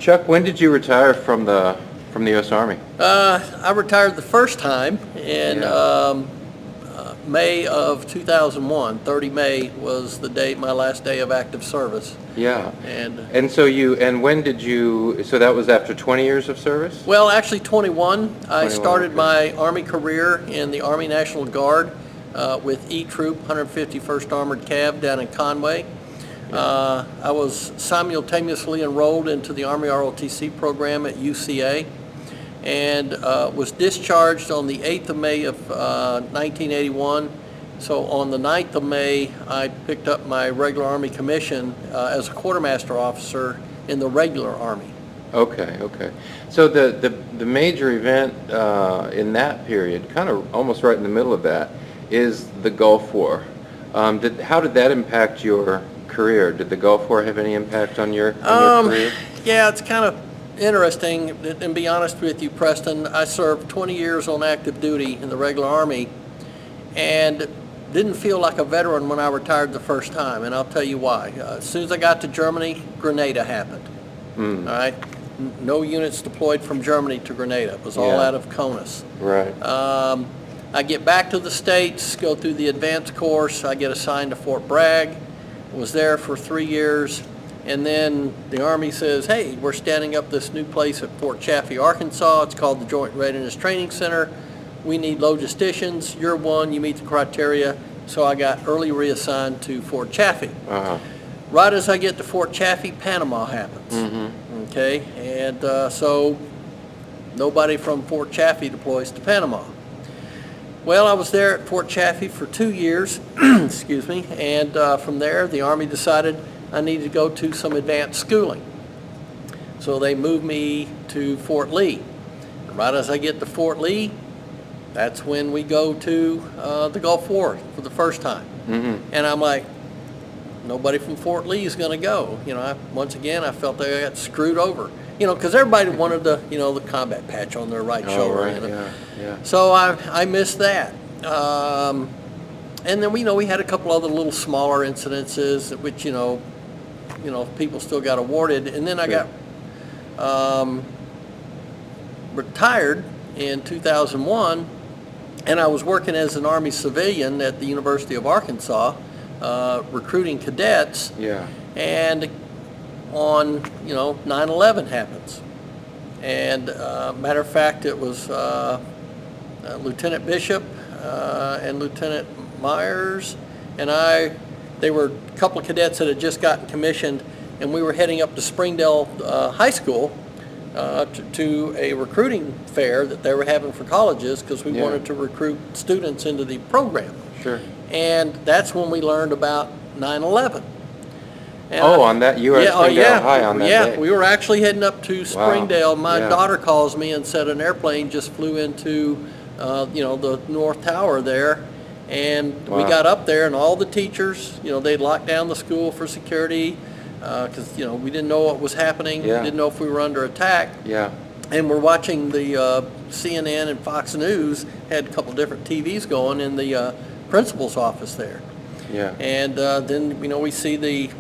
Chuck, when did you retire from the U.S. Army? I retired the first time in May of 2001. 30 May was the date, my last day of active service. Yeah. And so when did you, so that was after 20 years of service? Well, actually 21. I started okay. my Army career in the Army National Guard with E Troop, 151st Armored Cav down in Conway. I was simultaneously enrolled into the Army ROTC program at UCA and was discharged on the 8th of May of 1981. So on the 9th of May, I picked up my regular Army commission as a quartermaster officer in the regular Army. Okay, okay. So the major event in that period, kind of almost right in the middle of that, is the Gulf War. How did that impact your career? Did the Gulf War have any impact on your career? Yeah, it's kind of interesting, and be honest with you, Preston, I served 20 years on active duty in the regular Army and didn't feel like a veteran when I retired the first time, and I'll tell you why. As soon as I got to Germany, Grenada happened. All right, no units deployed from Germany to Grenada. It was all out of CONUS. Right. I get back to the States, go through the advanced course. I get assigned to Fort Bragg. Was there for 3 years, and then the Army says, hey, we're standing up this new place at Fort Chaffee, Arkansas. It's called the Joint Readiness Training Center. We need logisticians. You're one. You meet the criteria. So I got early reassigned to Fort Chaffee. Right as I get to Fort Chaffee, Panama happens. Okay, and so nobody from Fort Chaffee deploys to Panama. Well, I was there at Fort Chaffee for 2 years, excuse me, and from there the Army decided I needed to go to some advanced schooling. So they moved me to Fort Lee. Right as I get to Fort Lee, that's when we go to the Gulf War for the first time. And I'm like, nobody from Fort Lee is going to go. You know, once again, I felt like I got screwed over. You know, because everybody wanted the, you know, the combat patch on their right shoulder. Right, you know? yeah. So I missed that. And then we had a couple other little smaller incidences, which, you know, people still got awarded. And then I got retired in 2001, and I was working as an Army civilian at the University of Arkansas, recruiting cadets. Yeah. And on, 9/11 happens. And matter of fact, it was Lieutenant Bishop and Lieutenant Myers and they were a couple of cadets that had just gotten commissioned, and we were heading up to Springdale High School to a recruiting fair that they were having for colleges because we wanted to recruit students into the program. Sure. And that's when we learned about 9/11. And on that, you were at Springdale High on that day? Yeah, we were actually heading up to Springdale. Wow. My daughter calls me and said an airplane just flew into, the North Tower there. And we got up there, and all the teachers, they'd locked down the school for security because, we didn't know what was happening. We didn't know if we were under attack. Yeah. And we're watching the CNN and Fox News, had a couple different TVs going in the principal's office there. Yeah. And then, we see the,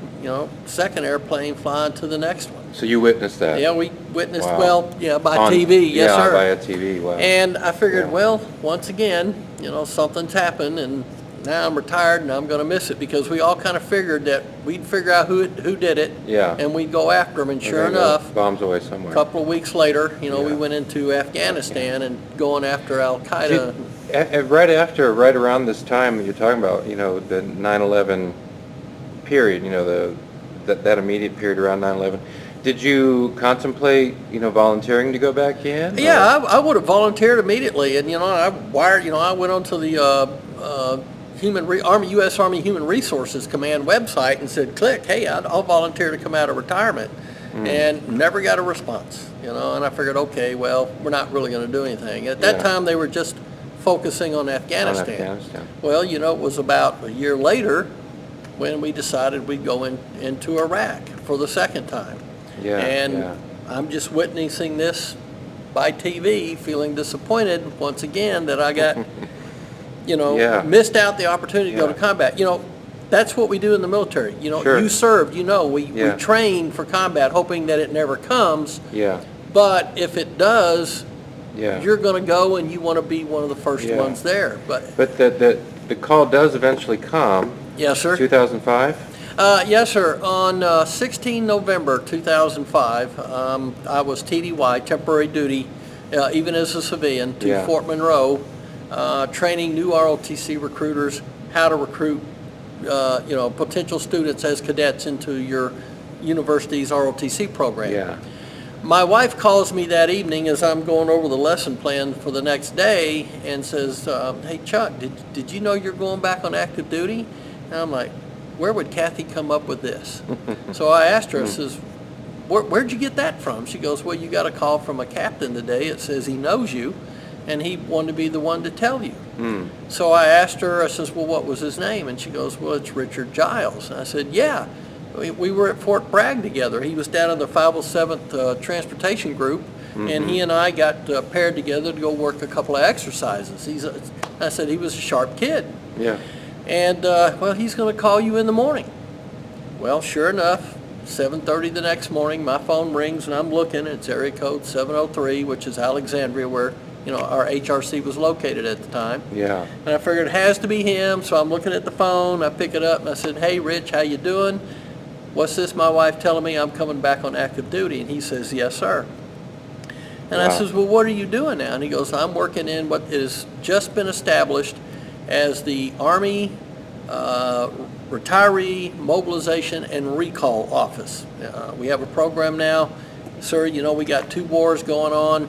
second airplane flying to the next one. So you witnessed that? Yeah, we witnessed, Wow. by TV, yes, sir. By a TV, wow. And I figured, well, once again, something's happened, and now I'm retired, and I'm going to miss it, because we all kind of figured that we'd figure out who did it, and we'd go after them, and sure enough, bombs away somewhere. a couple of weeks later, we went into Afghanistan and going after Al-Qaeda. Right around this time you're talking about, the 9/11 period, that immediate period around 9/11, did you contemplate, volunteering to go back in? Yeah, I would have volunteered immediately, and I went onto the U.S. Army Human Resources Command website and said, click, hey, I'll volunteer to come out of retirement, and never got a response. And I figured, okay, well, we're not really going to do anything. At that time, they were just focusing on Afghanistan. Well, it was about a year later when we decided we'd go into Iraq for the second time. I'm just witnessing this by TV, feeling disappointed once again that I got, missed out the opportunity to go to combat. that's what we do in the military. You know, Sure. you served, you know, we Yeah. train for combat hoping that it never comes. Yeah. But if it does, Yeah. you're going to go and you want to be one of the first Yeah. ones there. But But the call does eventually come. yes, sir. 2005? Yes, sir. On 16 November 2005, I was TDY, temporary duty, even as a civilian, to Yeah. Fort Monroe, training new ROTC recruiters how to recruit, potential students as cadets into your university's ROTC program. Yeah. My wife calls me that evening as I'm going over the lesson plan for the next day and says, hey, Chuck, did you know you're going back on active duty? And I'm like, where would Kathy come up with this? So I asked her, I says, where'd you get that from? She goes, well, you got a call from a captain today. It says he knows you, and he wanted to be the one to tell you. So I asked her, I says, well, what was his name? And she goes, well, it's Richard Giles. And I said, yeah. We were at Fort Bragg together. He was down in the 507th Transportation Group, and he and I got paired together to go work a couple of exercises. I said he was a sharp kid. Yeah. And, well, he's going to call you in the morning. Well, sure enough, 7:30 the next morning, my phone rings, and I'm looking. It's area code 703, which is Alexandria, where, our HRC was located at the time. Yeah. And I figured it has to be him, so I'm looking at the phone. I pick it up, and I said, hey, Rich, how you doing? What's this, my wife telling me I'm coming back on active duty? And he says, yes, sir. And I Wow. says, well, what are you doing now? And he goes, I'm working in what has just been established as the Army Retiree Mobilization and Recall Office. We have a program now. Sir, we got 2 wars going on.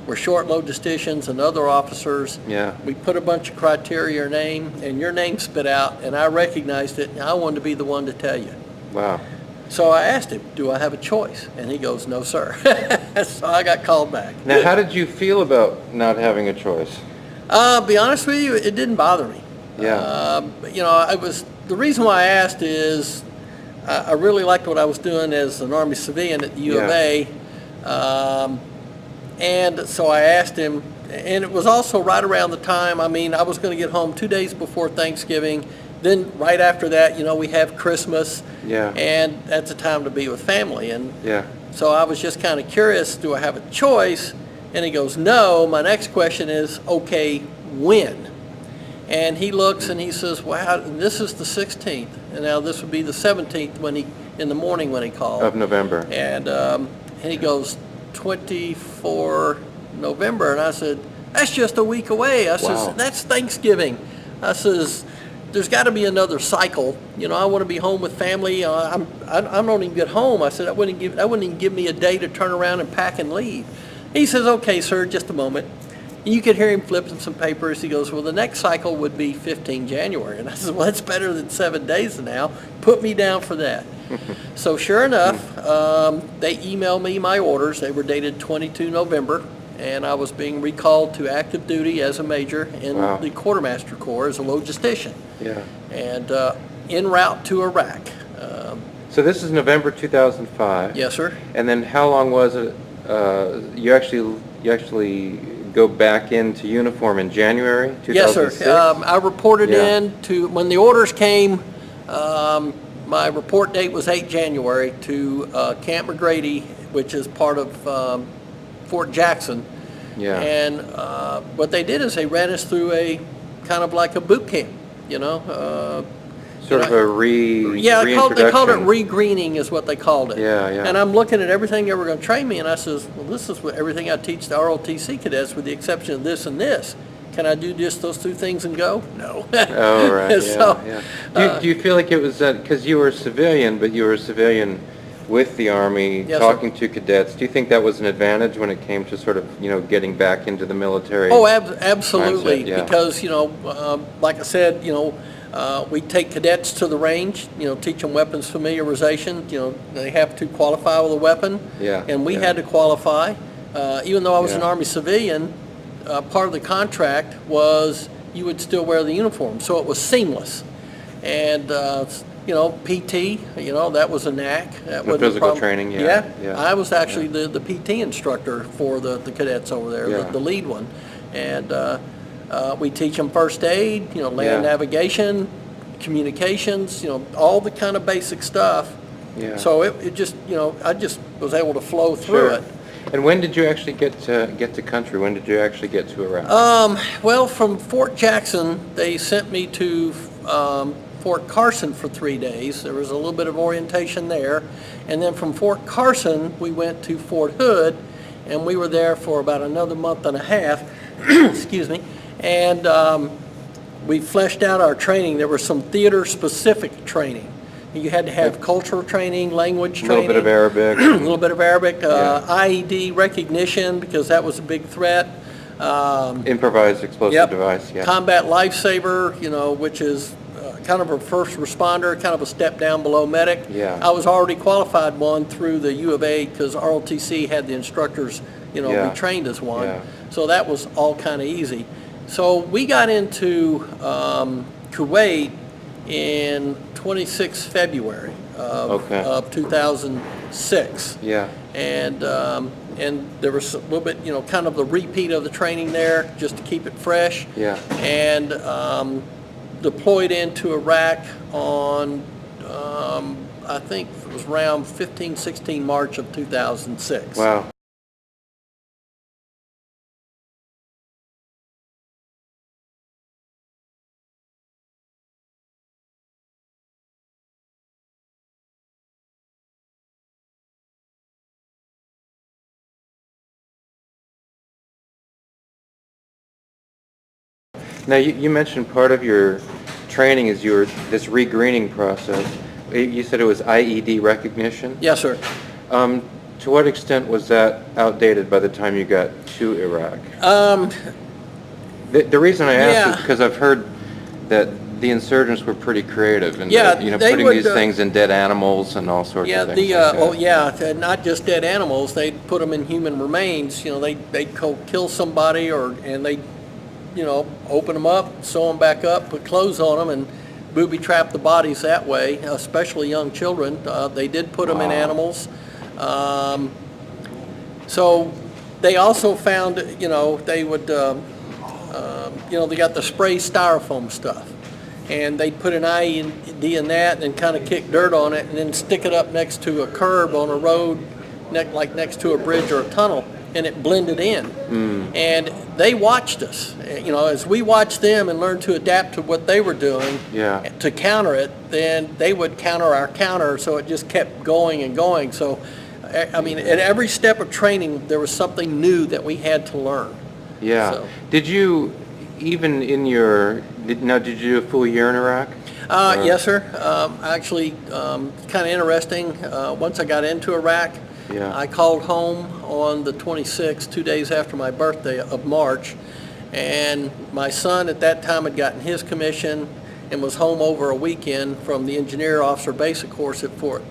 We're short logisticians and other officers. Yeah. We put a bunch of criteria, your name, and your name spit out, and I recognized it, and I wanted to be the one to tell you. Wow. So I asked him, do I have a choice? And he goes, no, sir. So I got called back. Now, how did you feel about not having a choice? Be honest with you, it didn't bother me. Yeah. The reason why I asked is I really liked what I was doing as an Army civilian at the U of A. And so I asked him, and it was also right around the time, I was going to get home 2 days before Thanksgiving. Then right after that, we have Christmas. Yeah. And that's a time to be with family. And Yeah. so I was just kind of curious, do I have a choice? And he goes, no. My next question is, okay, when? And he looks and he says, wow, this is the 16th. And now this would be the 17th in the morning when he called. Of November. And he goes, 24 November. And I said, that's just a week away. I says, Wow. that's Thanksgiving. I says, there's got to be another cycle. I want to be home with family. I don't even get home. I said, that wouldn't even give me a day to turn around and pack and leave. He says, okay, sir, just a moment. You could hear him flipping some papers. He goes, well, the next cycle would be 15 January. And I said, well, that's better than 7 days from now. Put me down for that. So sure enough, they emailed me my orders. They were dated 22 November. And I was being recalled to active duty as a major in Wow. the Quartermaster Corps as a logistician. Yeah. And en route to Iraq. So this is November 2005. Yes, sir. And then how long was it? You actually go back into uniform in January 2006? Yes, sir. I reported Yeah. in to, when the orders came, my report date was 8 January to Camp McGrady, which is part of Fort Jackson. Yeah. And what they did is they ran us through a kind of like a boot camp, Sort of a Yeah, they called it reintroduction. re-greening is what they called it. Yeah, yeah. And I'm looking at everything they were going to train me, and I says, well, this is what everything I teach the ROTC cadets with the exception of this and this. Can I do just those 2 things and go? No. Oh, right, yeah, So, yeah. Do you feel like it was, because you were a civilian, but you were a civilian with the Army, Yes, talking to cadets, do you think that was an advantage when it came to sort of, getting back into the military? Oh, absolutely. Mindset, yeah. Because, like I said, we take cadets to the range, teach them weapons familiarization. They have to qualify with a weapon. Yeah, And we yeah. had to qualify. Even though I was an Yeah. Army civilian, part of the contract was you would still wear the uniform. So it was seamless. And, PT, that was a knack. That wasn't a physical problem. training, yeah, yeah. I was actually the PT instructor for the cadets over there, Yeah. the lead one. And we teach them first aid, land Yeah. navigation, communications, all the kind of basic stuff. Yeah. So it just, I just was able to flow through Sure. it. And when did you actually get to country? When did you actually get to Iraq? Well, from Fort Jackson, they sent me to Fort Carson for 3 days. There was a little bit of orientation there. And then from Fort Carson, we went to Fort Hood, and we were there for about another month and a half. Excuse me. And we fleshed out our training. There was some theater-specific training. You had to have cultural training, language training. A little bit of Arabic. A little bit of Arabic, Yeah. IED recognition, because that was a big threat. Improvised explosive Yep. device, yeah. Combat lifesaver, which is kind of a first responder, kind of a step down below medic. Yeah. I was already qualified one through the U of A because ROTC had the instructors, Yeah. we trained as one. Yeah. So that was all kind of easy. So we got into Kuwait in 26 February Okay. of 2006. Yeah. And there was a little bit, kind of the repeat of the training there, just to keep it fresh. Yeah. And deployed into Iraq on, I think it was around 16 March of 2006. Wow. Now, you mentioned part of your training is this regreening process. You said it was IED recognition? Yes, sir. To what extent was that outdated by the time you got to Iraq? The reason I ask is Yeah. because I've heard that the insurgents were pretty creative in Yeah, they putting would, these things in dead animals and all sorts Yeah, of things like that. not just dead animals. They'd put them in human remains. They'd kill somebody, and they'd, open them up, sew them back up, put clothes on them, and booby trap the bodies that way, especially young children. They did put them in Wow. animals. So they also found, they would, they got the spray styrofoam stuff. And they'd put an IED in that and kind of kick dirt on it and then stick it up next to a curb on a road, like next to a bridge or a tunnel, and it blended in. And they watched us. As we watched them and learned to adapt to what they were doing Yeah. to counter it, then they would counter our counter, so it just kept going and going. So, at every step of training, there was something new that we had to learn. Yeah. So. Did you, even in did you do a full year in Iraq? Yes, sir. Actually, kind of interesting. Once I got into Iraq, Yeah. I called home on the 26th, 2 days after my birthday of March, and my son at that time had gotten his commission and was home over a weekend from the engineer officer basic course at Fort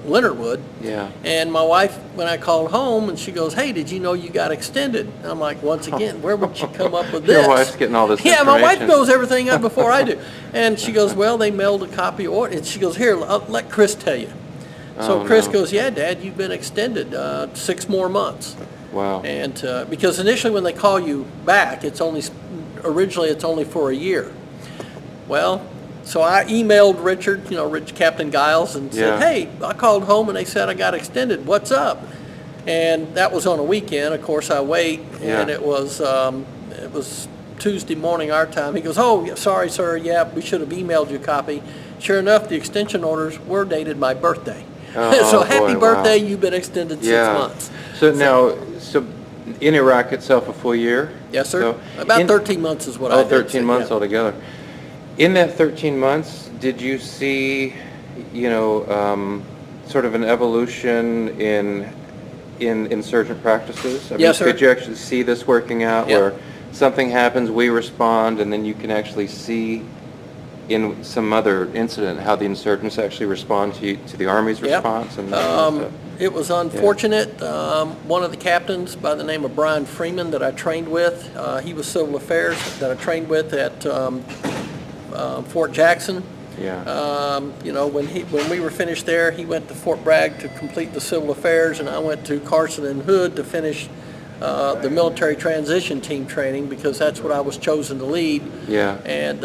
Leonard Wood. Yeah. And my wife, when I called home, and she goes, "Hey, did you know you got extended?" And I'm like, once again, where would she come up with this? Your wife's getting all this Yeah, my wife information. knows everything up before I do. And she goes, "Well, they mailed a copy of it." And she goes, "Here, let Chris tell you." So Oh, Chris no. goes, "Yeah, Dad, you've been extended 6 more months." Wow. And because initially when they call you back, originally it's only for a year. Well, so I emailed Richard, Captain Giles, and said, Yeah. "Hey, I called home and they said I got extended. What's up?" And that was on a weekend. Of course, I wait, and Yeah. it was Tuesday morning our time. He goes, "Oh, yeah, sorry, sir. Yeah, we should have emailed you a copy." Sure enough, the extension orders were dated my birthday. Oh, So boy, happy wow. birthday! You've been extended 6 Yeah. months. So in Iraq itself, a full year? Yes, sir. So About 13 months is what I Oh, did. 13 months yeah. altogether. In that 13 months, did you see, sort of an evolution in insurgent practices? Yes, sir. Could you actually see this working out Yep. where something happens, we respond, and then you can actually see in some other incident how the insurgents actually respond to the Army's Yep. response? And stuff? It was unfortunate. One of the captains by the name of Brian Freeman that I trained with, he was civil affairs that I trained with at Fort Jackson. Yeah. When we were finished there, he went to Fort Bragg to complete the civil affairs, and I went to Carson and Hood to finish the military transition team training because that's what I was chosen to lead. Yeah. And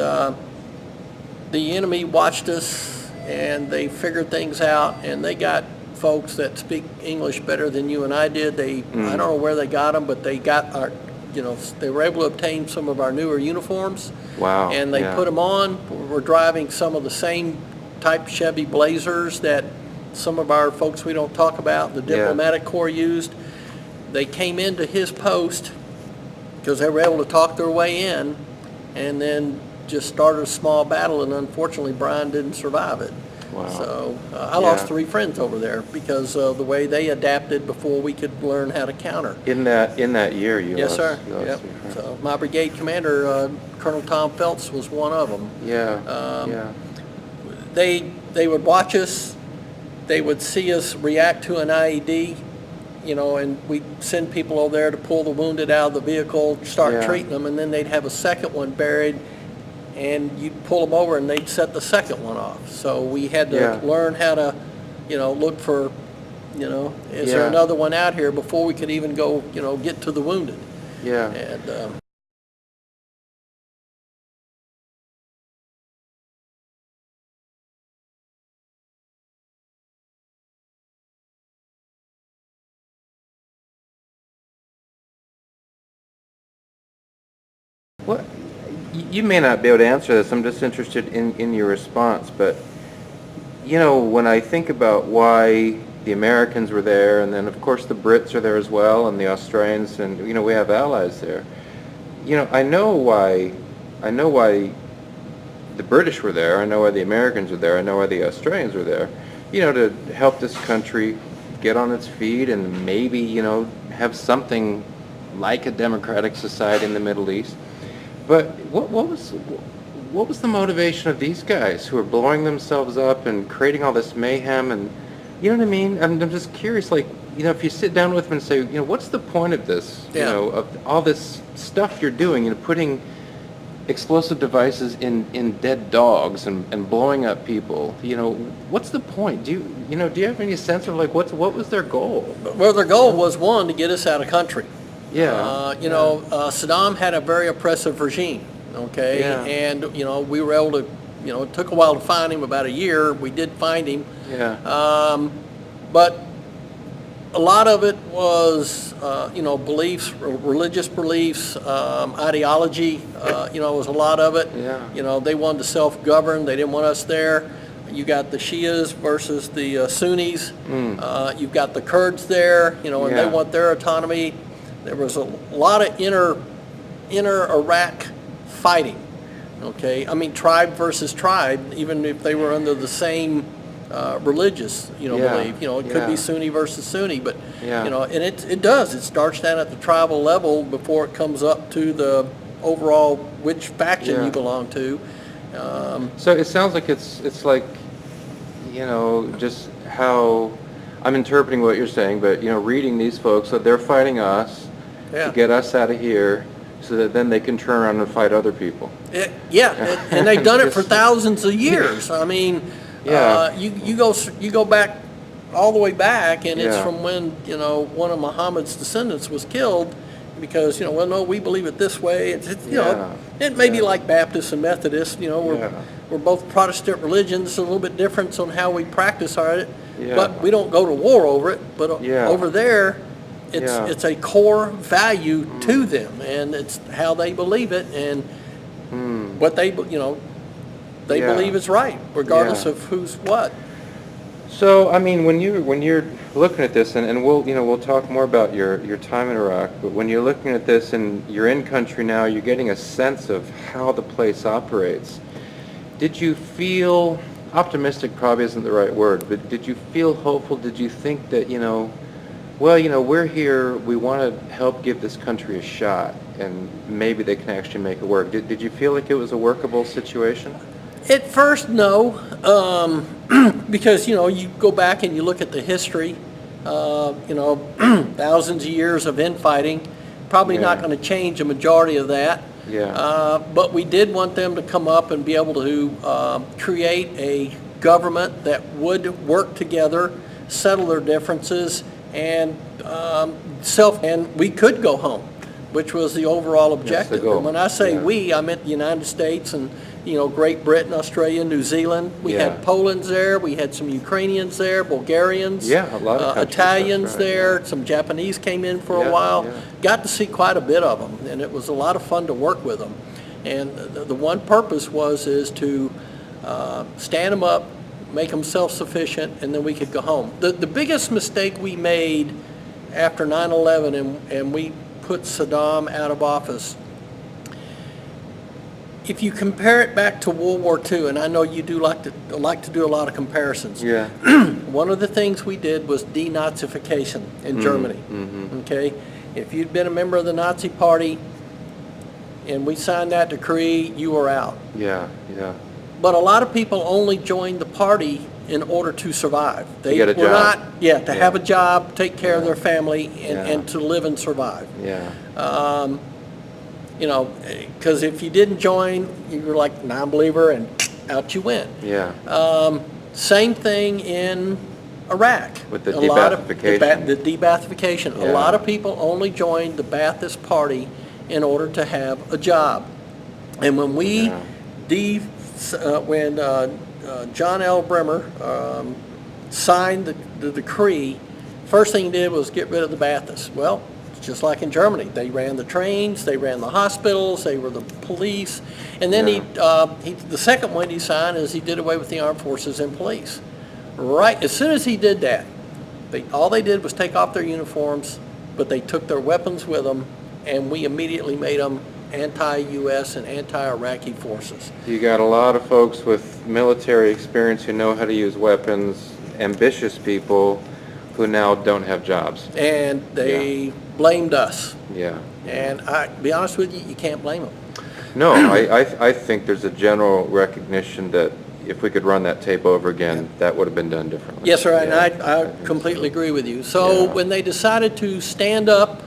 the enemy watched us, and they figured things out, and they got folks that speak English better than you and I did. I don't know where they got them, but they got our, they were able to obtain some of our newer uniforms. Wow. And they put them on. We're driving some of the same type Chevy Blazers that some of our folks we don't talk about, the diplomatic corps used. They came into his post because they were able to talk their way in, and then just started a small battle, and unfortunately Brian didn't survive it. Wow. So I lost 3 friends over there because of the way they adapted before we could learn how to counter. In that year, you Yes, lost, sir. you lost Yep. 3 friends. So my brigade commander, Colonel Tom Phelps, was one of them. Yeah. They would watch us. They would see us react to an IED, and we'd send people over there to pull the wounded out of the vehicle, start treating them, and then they'd have a second one buried, and you'd pull them over and they'd set the second one off. So we had to learn how to, look for, is there another one out here before we could even go, get to the wounded. Yeah. And What, you may not be able to answer this. I'm just interested in your response. But, when I think about why the Americans were there, and then of course the Brits are there as well, and the Australians, and we have allies there. I know why the British were there. I know why the Americans were there. I know why the Australians were there. To help this country get on its feet and maybe have something like a democratic society in the Middle East. But what was the motivation of these guys who are blowing themselves up and creating all this mayhem? And you know what I mean? I'm just curious, if you sit down with them and say, what's the point of this? Of all this stuff you're doing, putting explosive devices in dead dogs and blowing up people. What's the point? Do you have any sense of what was their goal? Well, their goal was, one, to get us out of country. Saddam had a very oppressive regime, okay? And, we were able to, it took a while to find him, about a year. We did find him. But a lot of it was, beliefs, religious beliefs, ideology, was a lot of it. They wanted to self-govern. They didn't want us there. You got the Shias versus the Sunnis. You've got the Kurds there, and they want their autonomy. There was a lot of inner Iraq fighting, okay? I mean, tribe versus tribe, even if they were under the same religious, belief. It could be Sunni versus Sunni, but, and it starts down at the tribal level before it comes up to the overall which faction you belong to. So it sounds like it's like, just how I'm interpreting what you're saying, but, reading these folks, so they're fighting us to get us out of here so that then they can turn around and fight other people. And they've done it for thousands of years. I mean, you go back all the way back, and it's from when, one of Muhammad's descendants was killed because, no, we believe it this way. It may be like Baptists and Methodists, we're both Protestant religions, a little bit different on how we practice it, but we don't go to war over it. But over there, it's a core value to them, and it's how they believe it, and what they believe is right, regardless of who's what. So, I mean, when you're looking at this, and we'll talk more about your time in Iraq, but when you're looking at this and you're in country now, you're getting a sense of how the place operates. Did you feel optimistic? Probably isn't the right word, but did you feel hopeful? Did you think that we're here, we want to help give this country a shot, and maybe they can actually make it work? Did you feel like it was a workable situation? At first, no, because, you go back and you look at the history, thousands of years of infighting, probably not going to change a majority of that. But we did want them to come up and be able to create a government that would work together, settle their differences, and and we could go home, which was the overall objective. And when I say we, I meant the United States and Great Britain, Australia, New Zealand. We Yeah. had Poland's there, we had some Ukrainians there, Bulgarians. Yeah, a lot of countries, Italians that's right, there, yeah. some Japanese came in for Yeah, a while. yeah. Got to see quite a bit of them, and it was a lot of fun to work with them. And the one purpose is to stand them up, make them self-sufficient, and then we could go home. The biggest mistake we made after 9/11 and we put Saddam out of office, if you compare it back to World War II, and I know you do like to do a lot of comparisons. Yeah. One of the things we did was denazification in Germany. Okay, if you'd been a member of the Nazi Party and we signed that decree, you were out. Yeah, yeah. But a lot of people only joined the party in order to survive. They get a were job. not, to have a job, take care of their family, Yeah. and to live and survive. Yeah. Because if you didn't join, you were like non-believer, and out you went. Yeah. Same thing in Iraq. With the A lot of- de-Baathification. The de-Baathification. A Yeah. lot of people only joined the Baathist Party in order to have a job. And when we John L. Bremer signed the decree, first thing he did was get rid of the Baathists. Well, just like in Germany, they ran the trains, they ran the hospitals, they were the police, and then the second one he signed is he did away with the armed forces and police. Right as soon as he did that, all they did was take off their uniforms, but they took their weapons with them, and we immediately made them anti-U.S. and anti-Iraqi forces. You got a lot of folks with military experience who know how to use weapons, ambitious people who now don't have jobs. And they blamed us. Yeah. And to be honest with you, you can't blame them. No, I think there's a general recognition that if we could run that tape over again, that would have been done differently. Yes, sir, and Yeah. I completely agree with you. So Yeah. when they decided to stand up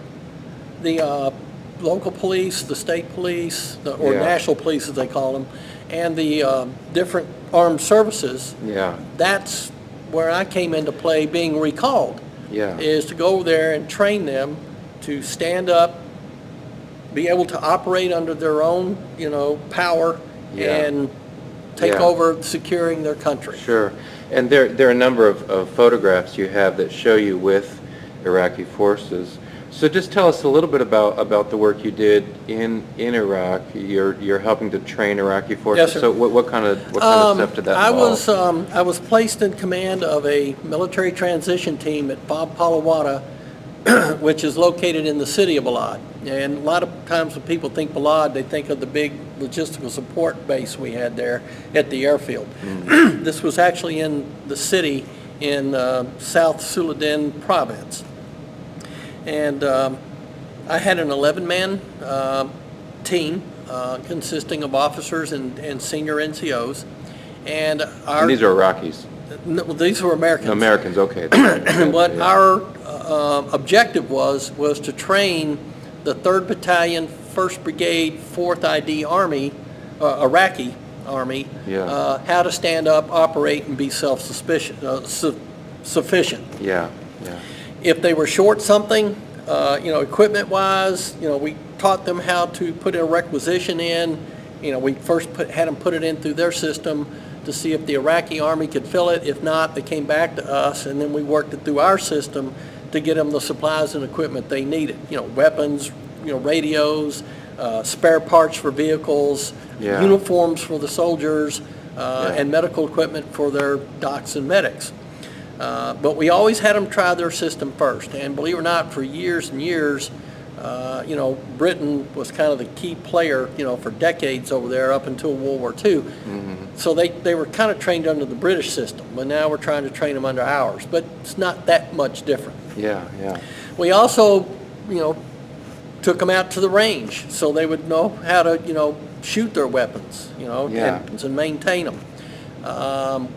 the local police, the state police, or Yeah. national police as they call them, and the different armed services, Yeah. that's where I came into play, being recalled, Yeah. is to go over there and train them to stand up, be able to operate under their own, power, Yeah. and take Yeah. over securing their country. Sure. And there are a number of photographs you have that show you with Iraqi forces. So just tell us a little bit about the work you did in Iraq. You're helping to train Iraqi forces. Yes, sir. So what kind of stuff did that involve? I was placed in command of a military transition team at Bob Palawada, which is located in the city of Balad. And a lot of times when people think Balad, they think of the big logistical support base we had there at the airfield. This was actually in the city in South Suladin province. And I had an 11-man team consisting of officers and senior NCOs. And these are Iraqis. No, these were Americans. No, Americans, okay. And what our objective was to train the 3rd Battalion, 1st Brigade, 4th ID Army, Iraqi Army, how to stand up, operate, and be self-sufficient. Yeah, yeah. If they were short something, equipment-wise, we taught them how to put a requisition in. We first had them put it in through their system to see if the Iraqi Army could fill it. If not, they came back to us, and then we worked it through our system to get them the supplies and equipment they needed. Weapons, radios, spare parts for vehicles, uniforms for the soldiers, and medical equipment for their docs and medics. But we always had them try their system first. And believe it or not, for years and years, Britain was kind of the key player, for decades over there up until World War II. So they were kind of trained under the British system, but now we're trying to train them under ours. But it's not that much different. Yeah, yeah. We also, took them out to the range so they would know how to, shoot their weapons, and maintain them.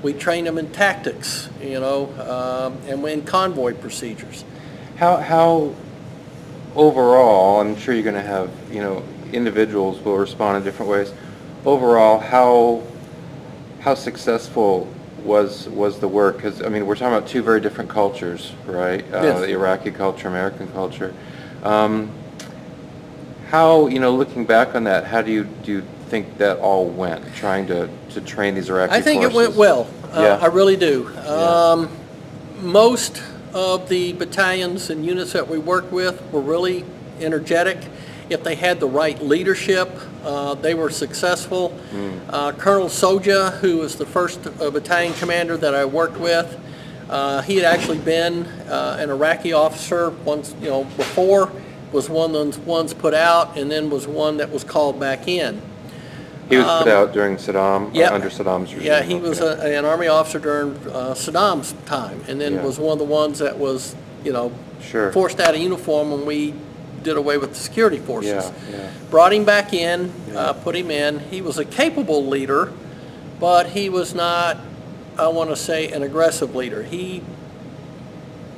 We trained them in tactics, and in convoy procedures. How overall, I'm sure you're going to have, individuals will respond in different ways. Overall, how successful was the work? Because, we're talking about two very different cultures, right? Yes. The Iraqi culture, American culture. How, looking back on that, how do you think that all went, trying to train these Iraqi I think forces? it went well. Yeah. I really do. Yeah. Most of the battalions and units that we worked with were really energetic. If they had the right leadership, they were successful. Colonel Soja, who was the first battalion commander that I worked with, he had actually been an Iraqi officer once, before, was one of the ones put out, and then was one that was called back in. He was put out during Saddam, Yep. under Saddam's regime. Yeah, he was an Army officer during Saddam's time, and then Yeah. was one of the ones that was, Sure. forced out of uniform when we did away with the security forces. Yeah, yeah. Brought him back in, Yeah. put him in. He was a capable leader, but he was not, I want to say, an aggressive leader. He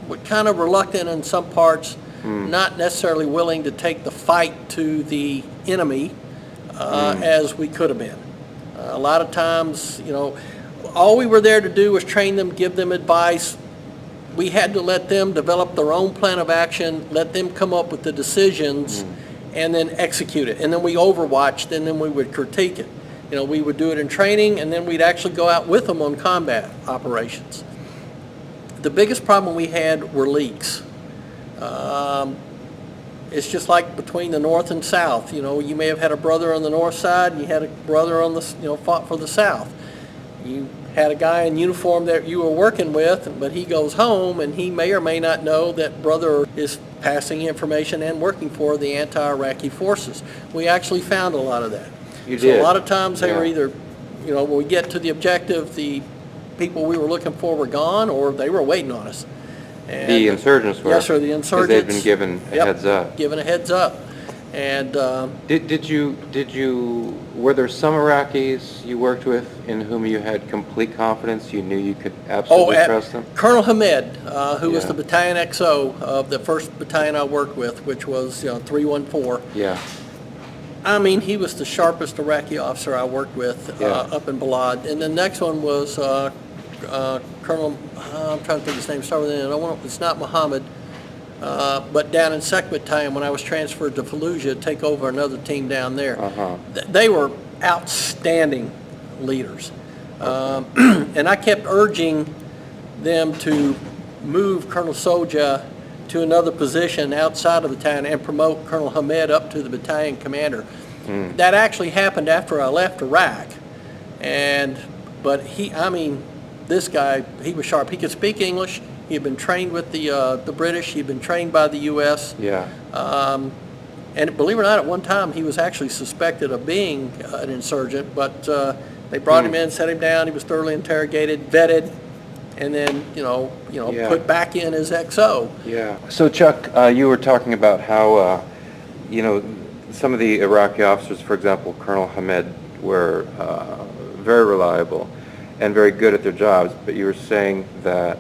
was kind of reluctant in some parts, not necessarily willing to take the fight to the enemy as we could have been. A lot of times, all we were there to do was train them, give them advice. We had to let them develop their own plan of action, let them come up with the decisions, and then execute it. And then we overwatched, and then we would critique it. We would do it in training, and then we'd actually go out with them on combat operations. The biggest problem we had were leaks. It's just like between the North and South. You may have had a brother on the North side, and you had a brother on the, fought for the South. You had a guy in uniform that you were working with, but he goes home, and he may or may not know that brother is passing information and working for the anti-Iraqi forces. We actually found a lot of that. You So did. a lot of times they Yeah. were either, when we get to the objective, the people we were looking for were gone, or they were waiting on us. And The insurgents were? Yes, sir, the 'Cause insurgents. they'd been given a Yep, heads up. given a heads up. And Did you, were there some Iraqis you worked with in whom you had complete confidence, you knew you could absolutely trust them? Colonel Hamed, who was Yeah. the Battalion XO of the first battalion I worked with, which was 314. Yeah. I mean, he was the sharpest Iraqi officer I worked with Yeah. up in Balad. And the next one was Colonel, I'm trying to think his name, start with an, it's not Muhammad, but down in 2nd Battalion when I was transferred to Fallujah to take over another team down there. They were outstanding leaders. And I kept urging them to move Colonel Soja to another position outside of the battalion and promote Colonel Hamed up to the battalion commander. That actually happened after I left Iraq. But this guy, he was sharp. He could speak English. He had been trained with the British. He'd been trained by the U.S. Yeah. And believe it or not, at one time he was actually suspected of being an insurgent, but they brought him in, set him down. He was thoroughly interrogated, vetted, and then Yeah. put back in as XO. Yeah. So Chuck, you were talking about how, some of the Iraqi officers, for example, Colonel Hamed, were very reliable and very good at their jobs, but you were saying that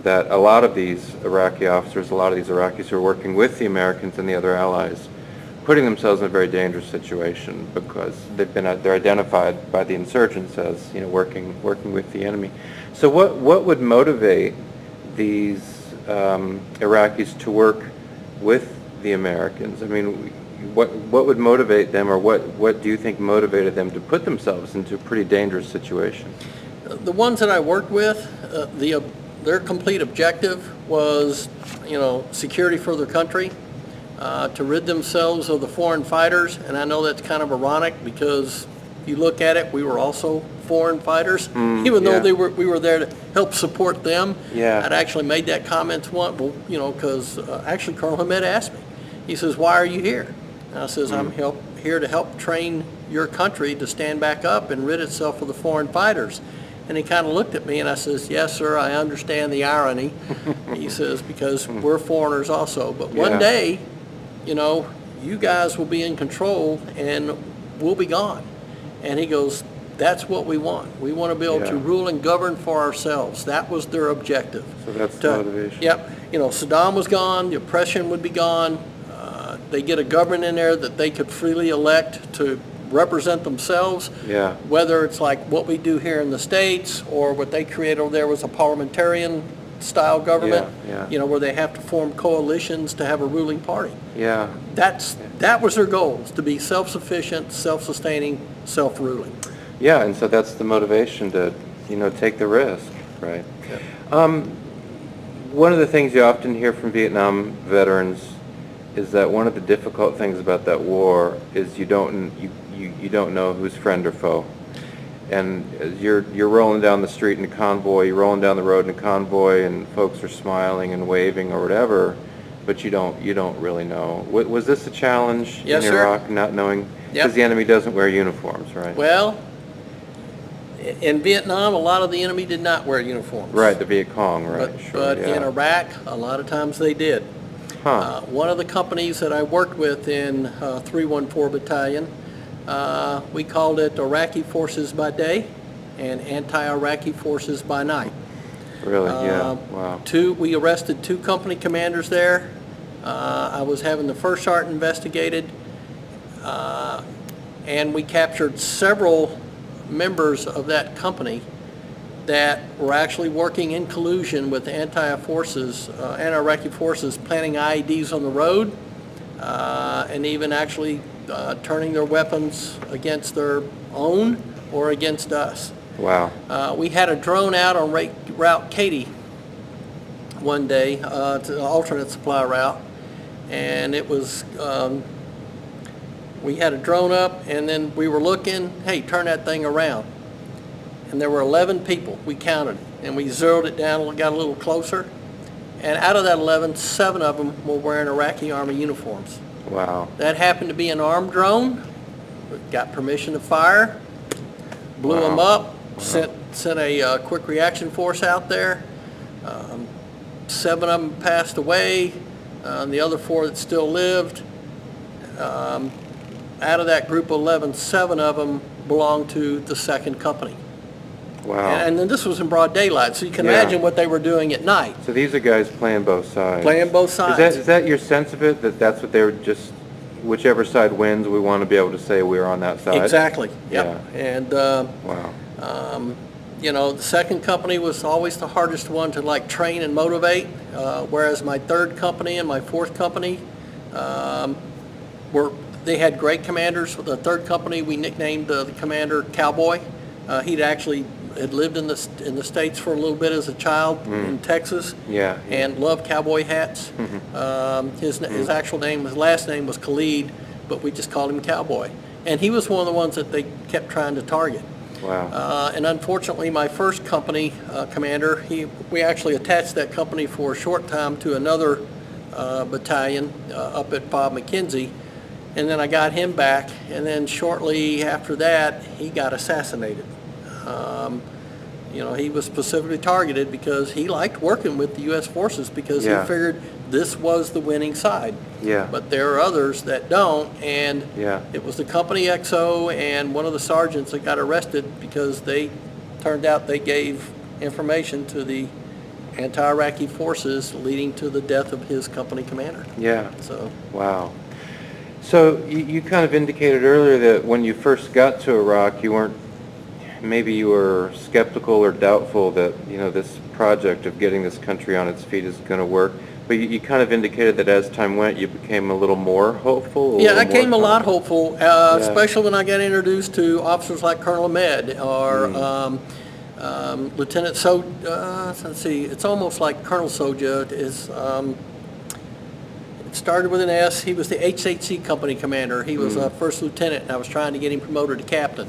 that a lot of these Iraqi officers, a lot of these Iraqis who are working with the Americans and the other allies, putting themselves in a very dangerous situation because they're identified by the insurgents as working with the enemy. So what would motivate these Iraqis to work with the Americans? I mean, what would motivate them, or what do you think motivated them to put themselves into a pretty dangerous situation? The ones that I worked with, their complete objective was, security for their country, to rid themselves of the foreign fighters. And I know that's kind of ironic because if you look at it, we were also foreign fighters, even though we were there to help support them. Yeah. I'd actually made that comment once, because actually Colonel Hamed asked me. He says, "Why are you here?" And I says, "I'm here to help train your country to stand back up and rid itself of the foreign fighters." And he kind of looked at me and I says, "Yes, sir, I understand the irony." He says, "Because we're foreigners also. But one day, you guys will be in control and we'll be gone." And he goes, "That's what we want. We want to be able to rule and govern for ourselves." That was their objective. So that's the motivation. Yep. Saddam was gone. The oppression would be gone. They get a government in there that they could freely elect to represent themselves. Yeah. Whether it's like what we do here in the States or what they created over there was a parliamentarian style government, Yeah, you know, where they have to form coalitions to have a ruling party. yeah. That was their goals, to be self-sufficient, self-sustaining, self-ruling. Yeah, and so that's the motivation to, take the risk, right? Yep. One of the things you often hear from Vietnam veterans is that one of the difficult things about that war is you don't know who's friend or foe. And you're rolling down the street in a convoy, you're rolling down the road in a convoy, and folks are smiling and waving or whatever, but you don't really know. Was this a challenge Yes, in sir. Iraq, not knowing? Because Yep. the enemy doesn't wear uniforms, right? Well, in Vietnam, a lot of the enemy did not wear uniforms. Right, the Viet Cong, right? But, Sure, but yeah. in Iraq, a lot of times they did. One of the companies that I worked with in 314 Battalion, we called it Iraqi Forces by Day and Anti-Iraqi Forces by Night. Really? Yeah. Wow. We arrested 2 company commanders there. I was having the first sergeant investigated, and we captured several members of that company that were actually working in collusion with anti-Iraqi forces, planting IEDs on the road, and even actually turning their weapons against their own or against us. Wow. We had a drone out on Route Katy one day, to an alternate supply route, and it was, we had a drone up, and then we were looking, hey, turn that thing around. And there were 11 people, we counted, and we zeroed it down and got a little closer. And out of that 11, 7 of them were wearing Iraqi Army uniforms. Wow. That happened to be an armed drone. We got permission to fire, blew them up, sent a quick reaction force out there. 7 of them passed away, the other 4 that still lived. Out of that group of 11, 7 of them belonged to the 2nd company. Wow. And then this was in broad daylight, so you can Yeah. imagine what they were doing at night. So these are guys playing both sides. Playing both sides. Is that your sense of it, that that's what they were just, whichever side wins, we want to be able to say we're on that side? Exactly, yep. Yeah. And, Wow. you know, the 2nd company was always the hardest one to like train and motivate, whereas my 3rd company and my 4th company they had great commanders. With the 3rd company, we nicknamed the commander Cowboy. He'd actually had lived in the States for a little bit as a child in Texas, Yeah. and loved cowboy hats. His last name was Khalid, but we just called him Cowboy. And he was one of the ones that they kept trying to target. Wow. And unfortunately, my 1st company commander, we actually attached that company for a short time to another battalion up at Bob McKenzie, and then I got him back, and then shortly after that, he got assassinated. You know, he was specifically targeted because he liked working with the U.S. forces because Yeah. he figured this was the winning side. Yeah. But there are others that don't, and Yeah. it was the company XO and one of the sergeants that got arrested because they turned out they gave information to the anti-Iraqi forces, leading to the death of his company commander. Yeah. So, Wow. So you kind of indicated earlier that when you first got to Iraq, you were skeptical or doubtful that, this project of getting this country on its feet is going to work. But you kind of indicated that as time went, you became a little more hopeful? yeah, I came a lot hopeful, Yeah. especially when I got introduced to officers like Colonel Ahmed or Lieutenant let's see, it's almost like Colonel Soja is. It started with an S. He was the HHC company commander. He was a 1st lieutenant, and I was trying to get him promoted to captain.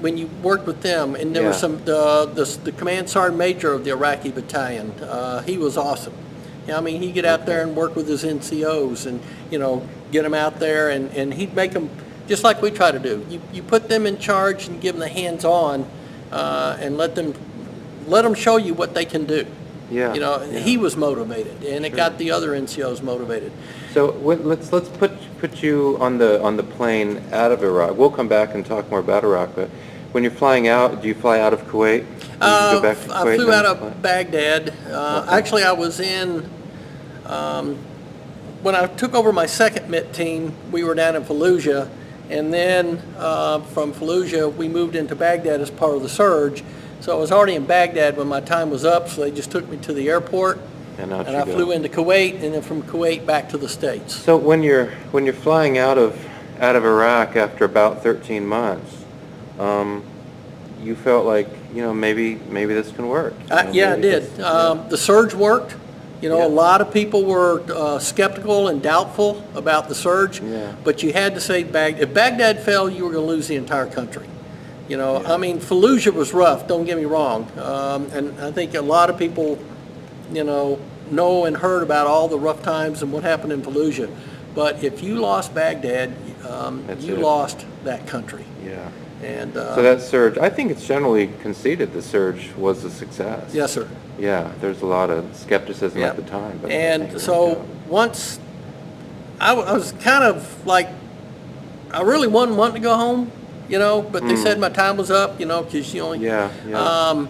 When you worked with them, and there Yeah. was the command sergeant major of the Iraqi battalion, he was awesome. I mean, he'd get out there and work with his NCOs and, get them out there, and he'd make them, just like we try to do. You put them in charge and give them the hands-on, and let them show you what they can do. Yeah. He was motivated, and it got the other NCOs motivated. So let's put you on the plane out of Iraq. We'll come back and talk more about Iraq, but when you're flying out, do you fly out of Kuwait? Go back to Kuwait I flew and out then of fly? Baghdad. Actually, I was in, when I took over my 2nd MIT team, we were down in Fallujah, and then from Fallujah, we moved into Baghdad as part of the surge. So I was already in Baghdad when my time was up, so they just took me to the airport, And out and you I go. flew into Kuwait, and then from Kuwait back to the States. So when you're flying out of Iraq after about 13 months, you felt like, maybe this can work. Yeah, it maybe did. this- yeah. The surge worked. Yeah. A lot of people were skeptical and doubtful about the surge, Yeah. but you had to say if Baghdad fell, you were going to lose the entire country. Yeah. I mean, Fallujah was rough, don't get me wrong, and I think a lot of people, know and heard about all the rough times and what happened in Fallujah. But if you lost Baghdad, you lost that country. Yeah. And So that surge, I think it's generally conceded the surge was a success. yes, sir. Yeah, there's a lot of skepticism Yep. at the time. But I think it And worked so out. once I was kind of like, I really wasn't wanting to go home, but they said my time was up, because you only. Yeah, yeah.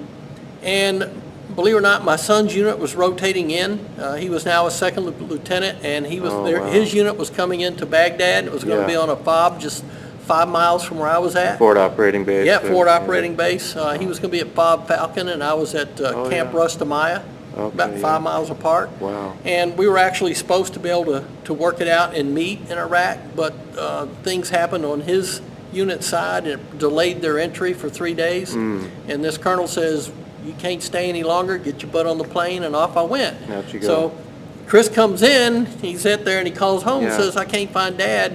And believe it or not, my son's unit was rotating in. He was now a second lieutenant, and he was Oh, there. wow. His unit was coming into Baghdad. It was going to Yeah. be on a FOB just 5 miles from where I was at. Forward operating base. Yeah, so- forward operating base. He was going to be at FOB Falcon, and I was at Oh, Camp yeah. Rustamaya, Okay, about 5 yeah. miles apart. Wow. And we were actually supposed to be able to work it out and meet in Iraq, but things happened on his unit side and it delayed their entry for 3 days. Mm. And this colonel says, you can't stay any longer, get your butt on the plane, and off I went. Out you go. So Chris comes in, he's out there and he calls home and Yeah. says, I can't find Dad.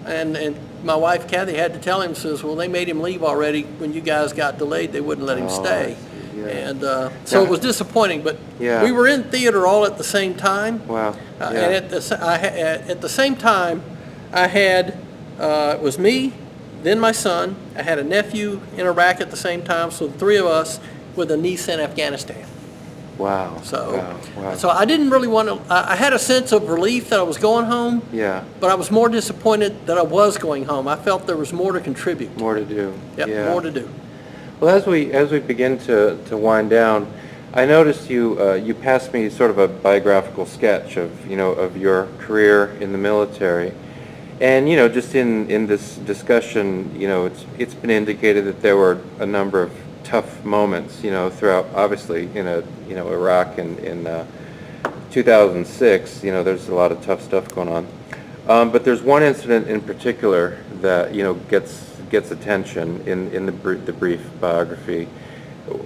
And my wife Kathy had to tell him, says, well, they made him leave already. When you guys got delayed, they wouldn't let him Oh, stay. I see, yeah. And so it was disappointing, but Yeah. we were in theater all at the same time. Wow. And Yeah. at the same time, I had, it was me, then my son. I had a nephew in Iraq at the same time, so the three of us with a niece in Afghanistan. Wow. So, Wow. so I didn't really want to, I had a sense of relief that I was going home, Yeah. but I was more disappointed that I was going home. I felt there was more to contribute. More to do. Yep, Yeah. more to do. Well, as we begin to wind down, I noticed you passed me sort of a biographical sketch of of your career in the military, and just in this discussion, it's been indicated that there were a number of tough moments throughout, obviously in Iraq and in 2006. There's a lot of tough stuff going on, but there's one incident in particular that gets attention in the brief biography,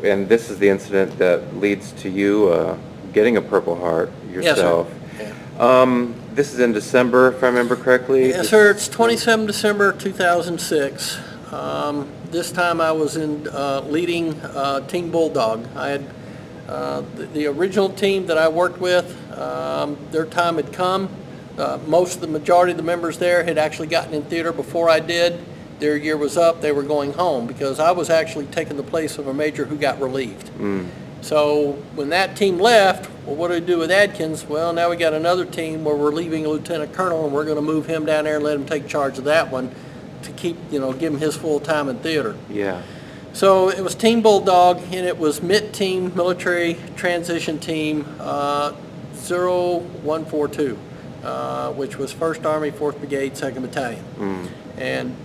and this is the incident that leads to you getting a Purple Heart yourself. Yes, sir. This is in December, if I remember correctly. Yes, sir. It's 27 December 2006. This time I was in leading Team Bulldog. I had the original team that I worked with. Their time had come. The majority of the members there had actually gotten in theater before I did. Their year was up. They were going home because I was actually taking the place of a major who got relieved. Mm. So when that team left, well, what do we do with Adkins? Well, now we got another team where we're leaving a lieutenant colonel, and we're going to move him down there and let him take charge of that one to keep, give him his full time in theater. Yeah. So it was Team Bulldog, and it was MIT team, military transition team 0142, which was 1st Army, 4th Brigade, 2nd Battalion. Mm. And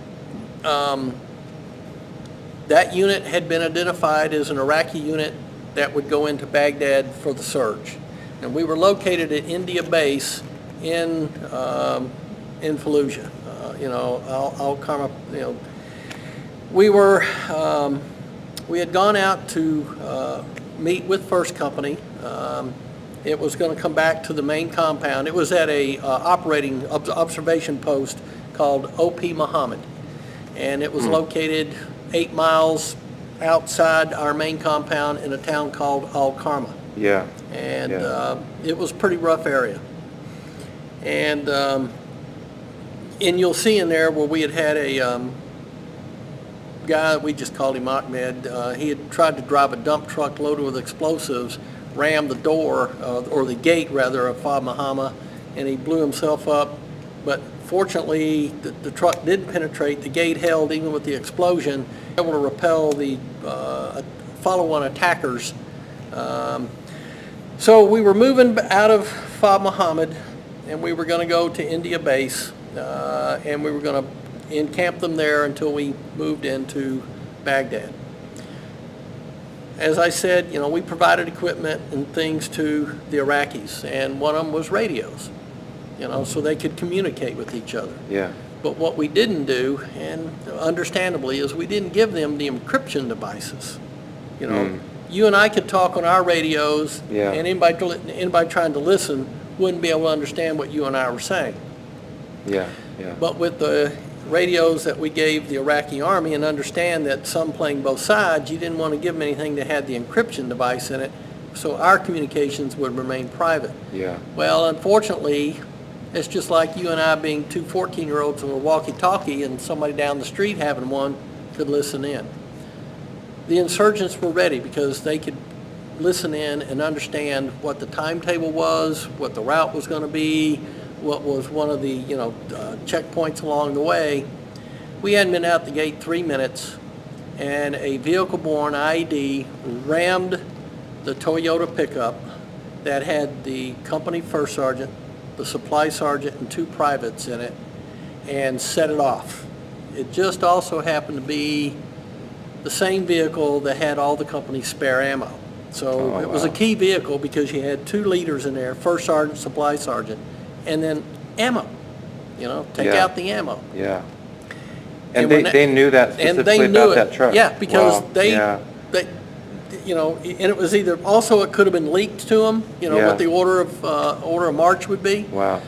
that unit had been identified as an Iraqi unit that would go into Baghdad for the surge. And we were located at India Base in Fallujah. Al-Qarma, we had gone out to meet with First Company. It was going to come back to the main compound. It was at a operating observation post called O.P. Muhammad, and it was located 8 miles outside our main compound in a town called Al-Qarma. Yeah. And Yeah. it was a pretty rough area. And you'll see in there where we had a guy, we just called him Ahmed. He had tried to drive a dump truck loaded with explosives, rammed the door, or the gate rather, of Fab Muhammad, and he blew himself up. But fortunately, the truck did penetrate. The gate held even with the explosion, able to repel the follow-on attackers. So we were moving out of Fab Muhammad, and we were going to go to India Base, and we were going to encamp them there until we moved into Baghdad. as I said, we provided equipment and things to the Iraqis, and one of them was radios, so they could communicate with each other. Yeah. But what we didn't do, and understandably, is we didn't give them the encryption devices. You and I could talk on our radios, Yeah. and anybody trying to listen wouldn't be able to understand what you and I were saying. Yeah. Yeah. But with the radios that we gave the Iraqi army, and understand that some playing both sides, you didn't want to give them anything that had the encryption device in it, so our communications would remain private. Yeah. Well, unfortunately, it's just like you and I being two 14-year-olds with a walkie-talkie, and somebody down the street having one could listen in. The insurgents were ready because they could listen in and understand what the timetable was, what the route was going to be, what was one of the checkpoints along the way. We hadn't been out the gate 3 minutes, and a vehicle-borne IED rammed the Toyota pickup that had the company first sergeant, the supply sergeant, and 2 privates in it, and set it off. It just also happened to be the same vehicle that had all the company's spare ammo. So it was a key vehicle because you had 2 leaders in there, first sergeant, supply sergeant, and then ammo, take Yeah. out the ammo. Yeah. And they knew that specifically about that truck? Yeah, because Wow. they, Yeah. and it was either, also it could have been leaked to them, Yeah. what the order of march would be. Wow.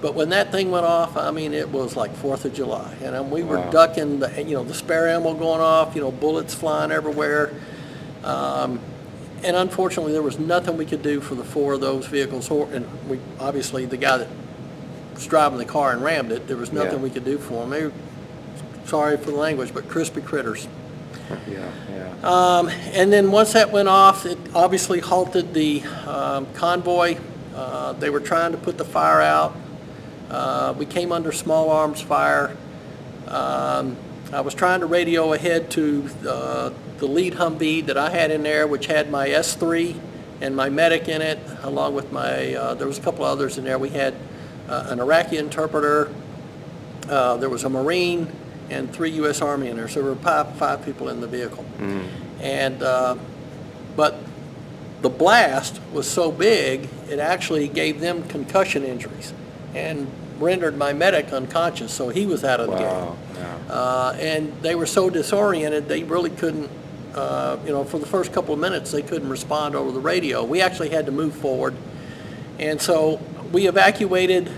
But when that thing went off, I mean, it was like 4th of July. And we were Wow. ducking the spare ammo going off, bullets flying everywhere. And unfortunately, there was nothing we could do for the 4 of those vehicles. And obviously, the guy that was driving the car and rammed it, there was nothing Yeah. we could do for him. They were, sorry for the language, but crispy critters. Yeah. Yeah. And then once that went off, it obviously halted the convoy. They were trying to put the fire out. We came under small arms fire. I was trying to radio ahead to the lead Humvee that I had in there, which had my S3 and my medic in it, along with there was a couple others in there. We had an Iraqi interpreter, there was a Marine, and 3 U.S. Army in there. So there were 5 people in the vehicle. Mm. And but the blast was so big, it actually gave them concussion injuries and rendered my medic unconscious, so he was out of the game. Wow. Yeah. And they were so disoriented, they really couldn't, for the first couple of minutes, they couldn't respond over the radio. We actually had to move forward. And so we evacuated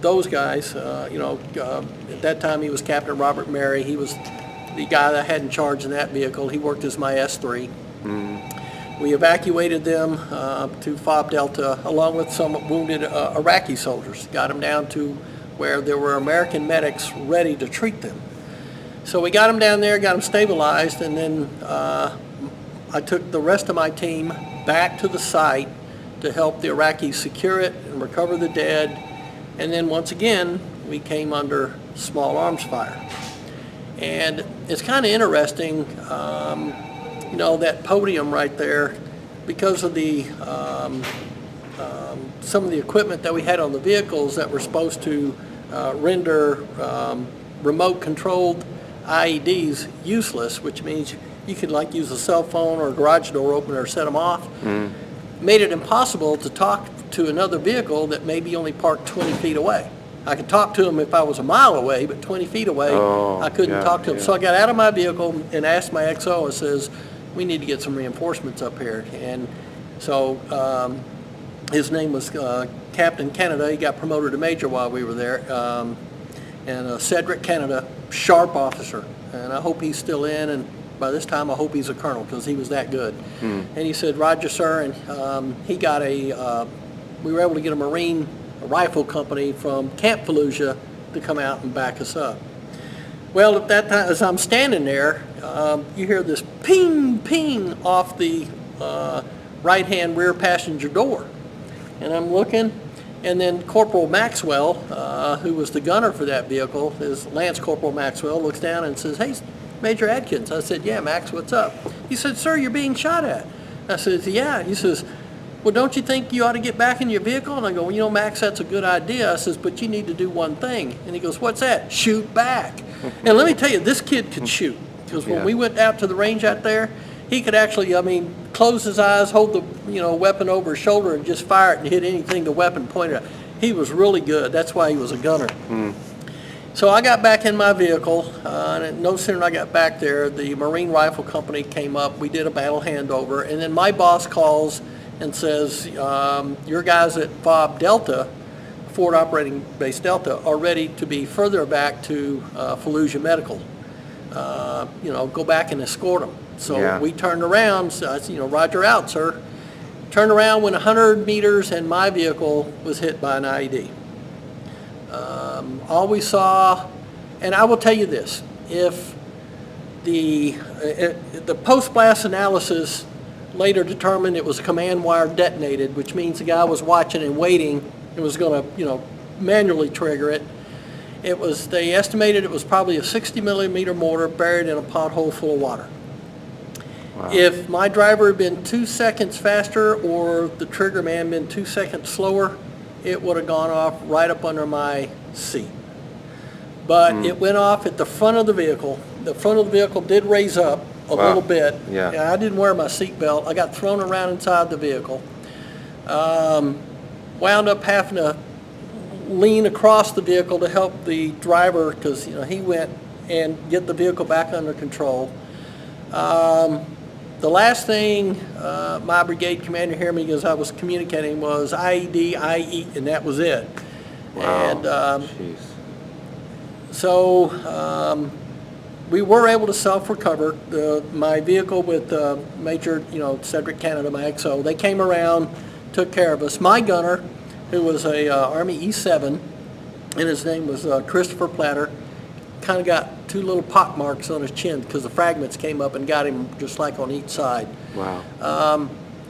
those guys. At that time, he was Captain Robert Mary. He was the guy that I had in charge in that vehicle. He worked as my S3. Mm. We evacuated them to Fob Delta, along with some wounded Iraqi soldiers. Got them down to where there were American medics ready to treat them. So we got them down there, got them stabilized, and then I took the rest of my team back to the site to help the Iraqis secure it and recover the dead. And then once again, we came under small arms fire. And it's kind of interesting, that podium right there, because of the some of the equipment that we had on the vehicles that were supposed to render remote controlled IEDs useless, which means you could use a cell phone or a garage door opener or set them off, made it impossible to talk to another vehicle that may be only parked 20 feet away. I could talk to them if I was a mile away, but 20 feet away, I couldn't talk to them. So I got out of my vehicle and asked my XO, I says, we need to get some reinforcements up here. And so his name was Captain Canada. He got promoted to major while we were there. And Cedric Canada, sharp officer. And I hope he's still in, and by this time I hope he's a colonel because he was that good. And he said, Roger, sir, and he got we were able to get a Marine rifle company from Camp Fallujah to come out and back us up. Well, at that time, as I'm standing there, you hear this ping, ping off the right-hand rear passenger door. And I'm looking, and then Corporal Maxwell, who was the gunner for that vehicle, is Lance Corporal Maxwell, looks down and says, hey, Major Adkins. I said, yeah, Max, what's up? He said, sir, you're being shot at. I said, yeah. He says, well, don't you think you ought to get back in your vehicle? And I go, Max, that's a good idea. I says, but you need to do one thing. And he goes, what's that? Shoot back. And let me tell you, this kid could shoot. Because when Yeah. we went out to the range out there, he could actually, I mean, close his eyes, hold the, weapon over his shoulder and just fire it and hit anything the weapon pointed at. He was really good. That's why he was a gunner. So I got back in my vehicle, and no sooner I got back there, the Marine Rifle Company came up, we did a battle handover, and then my boss calls and says, your guys at FOB Delta, Forward Operating Base Delta, are ready to be further back to Fallujah Medical. Go back and escort them. So Yeah. we turned around, so I said, roger out, sir. Turned around, went 100 meters, and my vehicle was hit by an IED. All we saw, and I will tell you this, if the post-blast analysis later determined it was a command wire detonated, which means the guy was watching and waiting and was going to, manually trigger it. They estimated it was probably a 60 millimeter mortar buried in a pothole full of water. Wow. If my driver had been 2 seconds faster or the trigger man been 2 seconds slower, it would have gone off right up under my seat. But it went off at the front of the vehicle. The front of the vehicle did raise up a little bit. Yeah. And I didn't wear my seat belt. I got thrown around inside the vehicle. Wound up having to lean across the vehicle to help the driver because he went and get the vehicle back under control. The last thing my brigade commander heard me as I was communicating was IED, IE, and that was it. Wow. And Jeez. so we were able to self-recover. My vehicle with Major, Cedric Canada, my XO, they came around, took care of us. My gunner, who was a Army E7, and his name was Christopher Platter, kind of got 2 little pock marks on his chin because the fragments came up and got him just like on each side. Wow.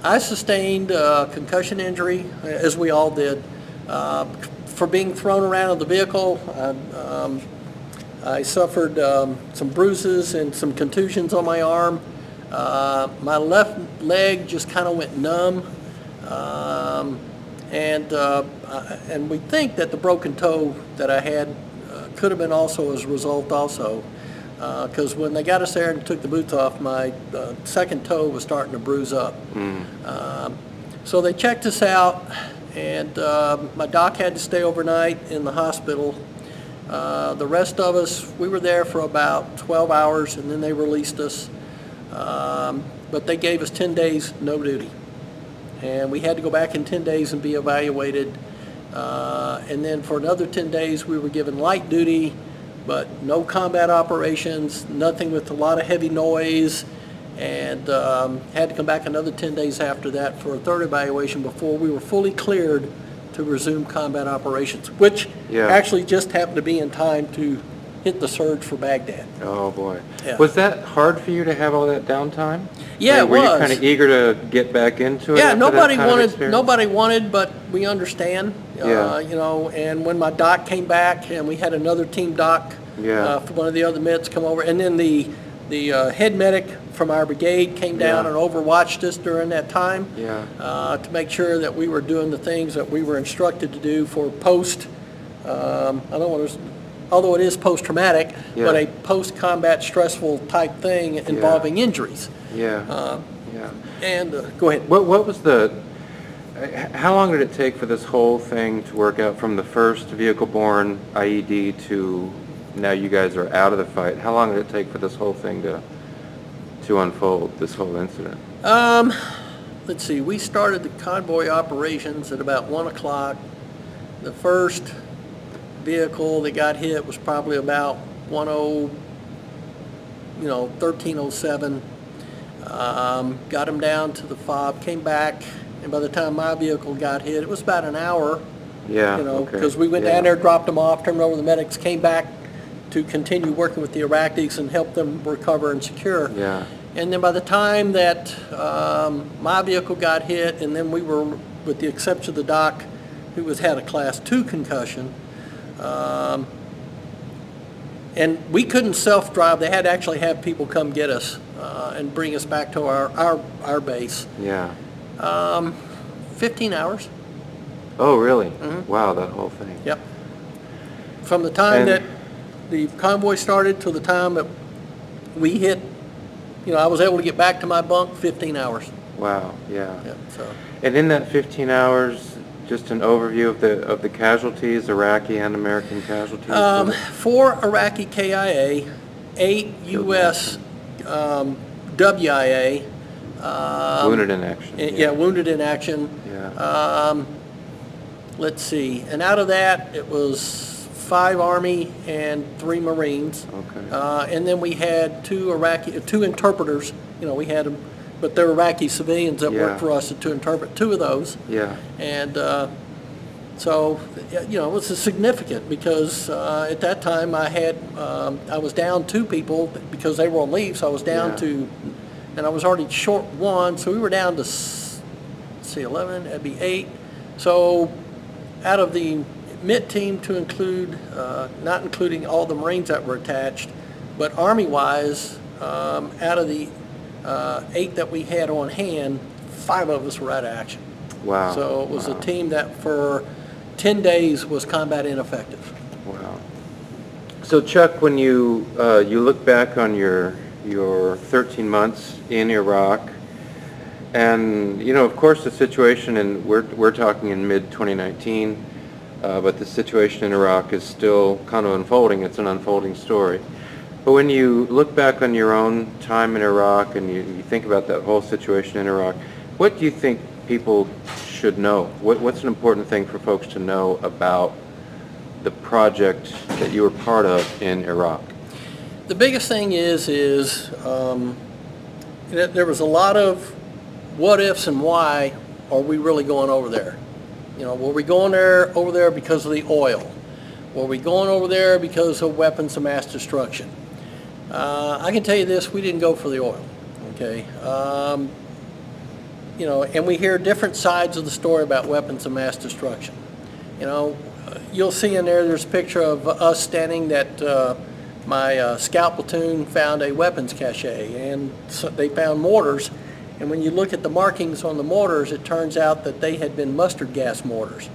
I sustained a concussion injury, as we all did, for being thrown around in the vehicle. I suffered some bruises and some contusions on my arm. My left leg just kind of went numb. And we think that the broken toe that I had could have been also as a result also, because when they got us there and took the boots off, my second toe was starting to bruise up. So they checked us out, and my doc had to stay overnight in the hospital. The rest of us, we were there for about 12 hours, and then they released us. But they gave us 10 days no duty. And we had to go back in 10 days and be evaluated. And then for another 10 days, we were given light duty, but no combat operations, nothing with a lot of heavy noise, and had to come back another 10 days after that for a third evaluation before we were fully cleared to resume combat operations, which actually just happened to be in time to hit the surge for Baghdad. Oh boy. Yeah. Was that hard for you to have all that downtime? Yeah, it Were was. you kind of eager to get back into it? Yeah, after that nobody kind of wanted. experience? Nobody wanted, but we understand. Yeah. And when my doc came back, and we had another team doc, for one of the other meds come over, and then the head medic from our brigade came down and overwatched us during that time. To make sure that we were doing the things that we were instructed to do for post. Although it is post-traumatic, but a post-combat stressful type thing involving injuries. And go ahead. What was how long did it take for this whole thing to work out from the first vehicle-borne IED to now you guys are out of the fight? How long did it take for this whole thing to unfold, this whole incident? Let's see, we started the convoy operations at about 1 o'clock. The first vehicle that got hit was probably about 13:07. Got him down to the fob, came back, and by the time my vehicle got hit, it was about an hour. Because we went down there, dropped them off, turned over the medics, came back to continue working with the Iraqis and help them recover and secure. And then by the time that my vehicle got hit, and then we were, with the exception of the doc, who had a class 2 concussion, and we couldn't self-drive. They had to actually have people come get us and bring us back to our base. 15 hours. Oh, really? Wow, that whole thing. Yep. From the time that the convoy started till the time that we hit, I was able to get back to my bunk 15 hours. Wow, yeah. Yeah, so. And in that 15 hours, just an overview of the casualties, Iraqi and American casualties? 4 Iraqi KIA, 8 U.S. WIA. Wounded in action. Yeah, wounded in action. Yeah. Let's see, and out of that, it was 5 Army and 3 Marines. Okay. And then we had 2 interpreters. We had them, but they're Iraqi civilians that worked for us to interpret 2 of those. Yeah. And so, it was significant because at that time I was down 2 people because they were on leave, so I was down to, and I was already short 1, so we were down to, let's see, 11, that'd be 8. So out of the MIT team, to include, not including all the Marines that were attached, but Army-wise, out of the 8 that we had on hand, 5 of us were out of action. Wow. So it was a team that for 10 days was combat ineffective. Wow. So Chuck, when you look back on your 13 months in Iraq, and of course the situation, and we're talking in mid-2019, but the situation in Iraq is still kind of unfolding. It's an unfolding story. But when you look back on your own time in Iraq and you think about that whole situation in Iraq, what do you think people should know? What's an important thing for folks to know about the project that you were part of in Iraq? The biggest thing is there was a lot of what ifs and why are we really going over there? Were we going over there because of the oil? Were we going over there because of weapons of mass destruction? I can tell you this, we didn't go for the oil, okay? And we hear different sides of the story about weapons of mass destruction. You'll see in there's a picture of us standing that my scout platoon found a weapons cache, and so they found mortars. And when you look at the markings on the mortars, it turns out that they had been mustard gas mortars.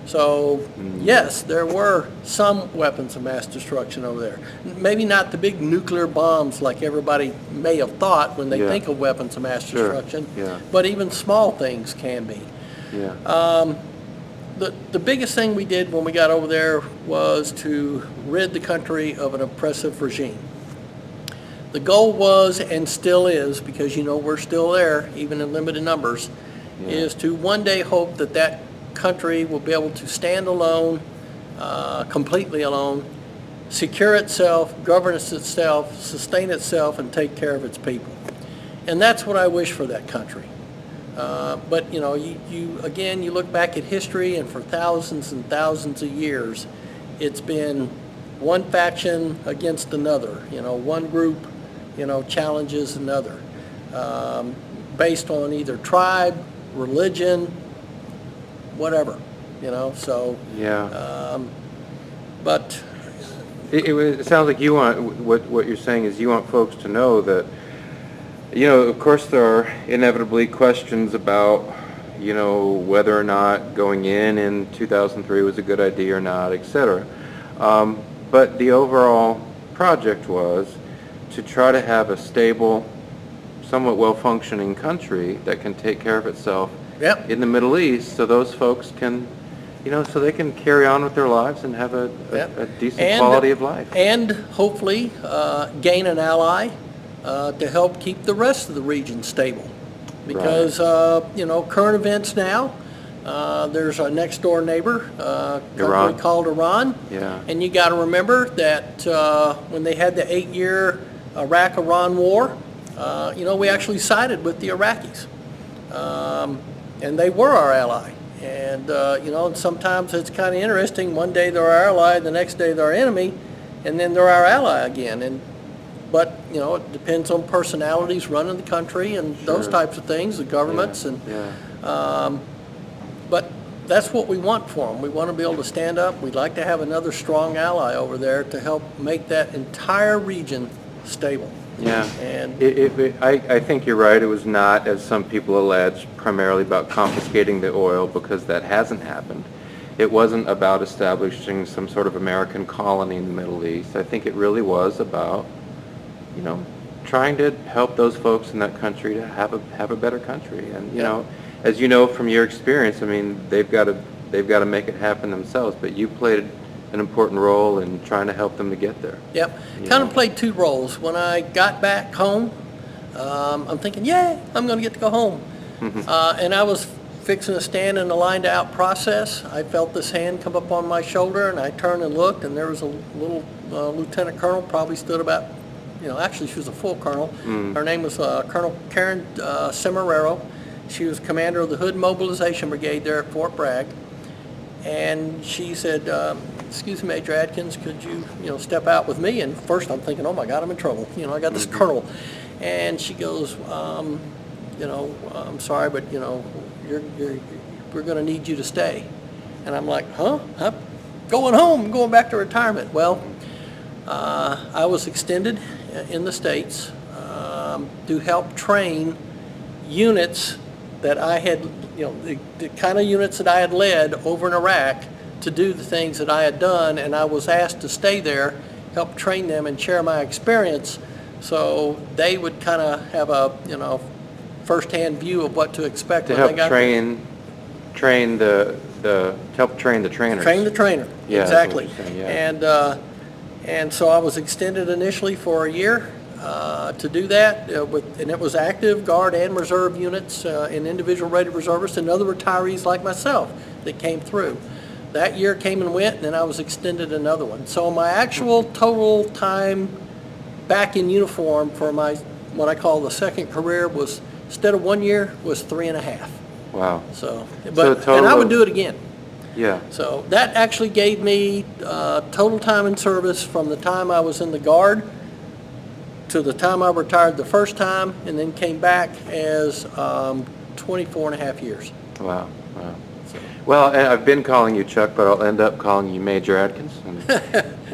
So, yes, there were some weapons of mass destruction over there. Maybe not the big nuclear bombs like everybody may have thought when they think of weapons of mass destruction, but even small things can be. Yeah. The biggest thing we did when we got over there was to rid the country of an oppressive regime. The goal was, and still is, because we're still there, even in limited numbers, is to one day hope that that country will be able to stand alone, completely alone, secure itself, govern itself, sustain itself, and take care of its people. And that's what I wish for that country. But you look back at history, and for thousands and thousands of years, it's been one faction against another. One group, challenges another, based on either tribe, religion, whatever. So. Yeah. But. It sounds like you want, what you're saying is you want folks to know that, of course there are inevitably questions about, whether or not going in 2003 was a good idea or not, etc. But the overall project was to try to have a stable, somewhat well-functioning country that can take care of itself in the Middle East, so those folks can, so they can carry on with their lives and have a decent quality of life. And hopefully gain an ally to help keep the rest of the region stable. Because, current events now, there's a next door neighbor, country called Iran. Yeah. And you got to remember that when they had the 8-year Iraq-Iran war, we actually sided with the Iraqis. And they were our ally. And, and sometimes it's kind of interesting. One day they're our ally, the next day they're our enemy, and then they're our ally again. But, it depends on personalities running the country and those types of things, the governments. But that's what we want for them. We want to be able to stand up. We'd like to have another strong ally over there to help make that entire region stable. Yeah, and I think you're right. It was not, as some people allege, primarily about confiscating the oil, because that hasn't happened. It wasn't about establishing some sort of American colony in the Middle East. I think it really was about, trying to help those folks in that country to have a better country. And you know, as you know from your experience, I mean, they've got to make it happen themselves. But you played an important role in trying to help them to get there. Yep. Kind of played two roles. When I got back home, I'm thinking, yeah, I'm going to get to go home. And I was fixing to stand in the lined out process. I felt this hand come up on my shoulder, and I turned and looked, and there was a little lieutenant colonel, probably stood about, actually she was a full colonel. Her name was Colonel Karen Cimarrero. She was commander of the Hood Mobilization Brigade there at Fort Bragg. And she said, excuse me, Major Adkins, could you, step out with me? And first I'm thinking, oh my God, I'm in trouble. I got this colonel. And she goes, I'm sorry, but, we're going to need you to stay. And I'm like, huh? I'm going home, I'm going back to retirement. Well, I was extended in the States to help train units that I had, the kind of units that I had led over in Iraq to do the things that I had done, and I was asked to stay there, help train them and share my experience, so they would kind of have a, first-hand view of what to expect. To help train the help train the trainers. Train the trainer, yeah, exactly. Saying, yeah. And so I was extended initially for a year to do that, and it was active Guard and Reserve units and individual rated reservists and other retirees like myself that came through. That year came and went, and then I was extended another one. So my actual total time back in uniform for my, what I call the second career, was, instead of 1 year, was 3.5. Wow. So, total and I would do it again. Yeah. So that actually gave me total time in service from the time I was in the Guard to the time I retired the first time, and then came back as 24.5 years. Wow. Wow. Well, I've been calling you Chuck, but I'll end up calling you Major Adkins. And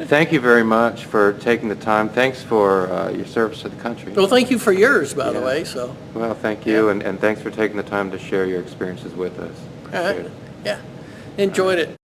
thank you very much for taking the time. Thanks for your service to the country. Well, thank you for yours, by the way. So. Well, thank you, and thanks for taking the time to share your experiences with us. All right. Yeah. Enjoyed it.